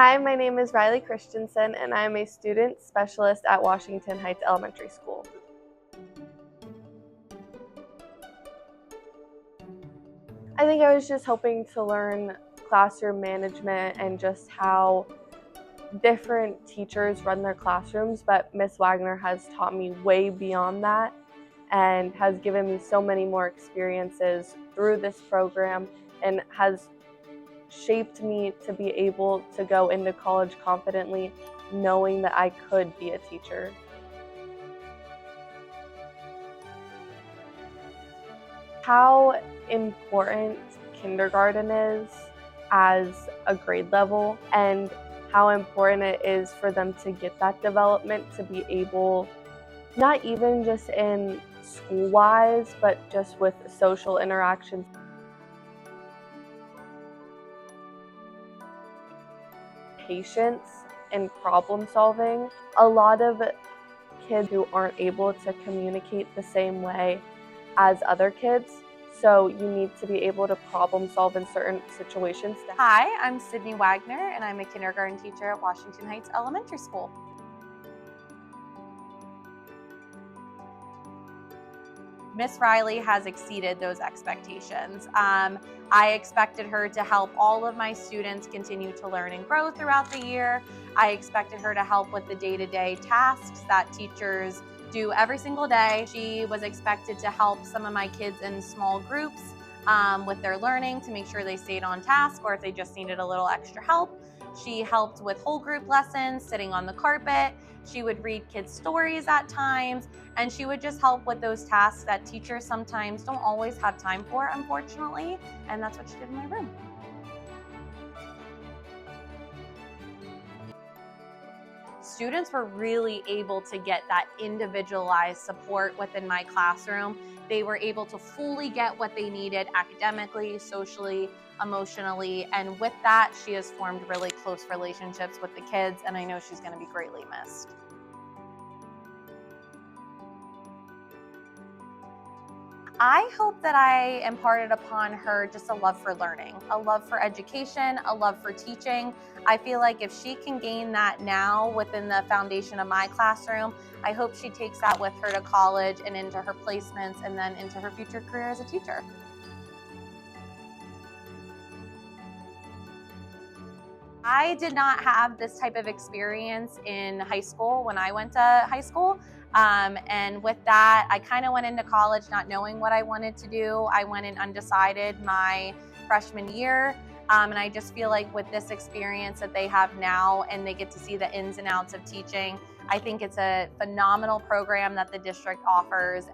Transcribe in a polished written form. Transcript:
Hi, my name is Riley Christiansen, and I am a student specialist at Washington Heights Elementary School. I think I was just hoping to learn classroom management and just how different teachers run their classrooms, but Miss Wagner has taught me way beyond that and has given me so many more experiences through this program and has shaped me to be able to go into college confidently, knowing that I could be a teacher. How important kindergarten is as a grade level and how important it is for them to get that development to be able, not even just in school-wise, but just with social interactions. Patience and problem solving. A lot of kids who aren't able to communicate the same way as other kids, so you need to be able to problem solve in certain situations. Hi, I'm Sydney Wagner, and I'm a kindergarten teacher at Washington Heights Elementary School. Miss Riley has exceeded those expectations. I expected her to help all of my students continue to learn and grow throughout the year. I expected her to help with the day-to-day tasks that teachers do every single day. She was expected to help some of my kids in small groups with their learning to make sure they stayed on task, or if they just needed a little extra help. She helped with whole group lessons, sitting on the carpet. She would read kids' stories at times, and she would just help with those tasks that teachers sometimes don't always have time for, unfortunately, and that's what she did in my room. Students were really able to get that individualized support within my classroom. They were able to fully get what they needed academically, socially, emotionally, and with that, she has formed really close relationships with the kids, and I know she's going to be greatly missed. I hope that I imparted upon her just a love for learning, a love for education, a love for teaching. I feel like if she can gain that now within the foundation of my classroom, I hope she takes that with her to college and into her placements and then into her future career as a teacher. I did not have this type of experience in high school when I went to high school. And with that, I kind of went into college not knowing what I wanted to do. I went in undecided my freshman year. And I just feel like with this experience that they have now and they get to see the ins and outs of teaching, I think it's a phenomenal program that the district offers.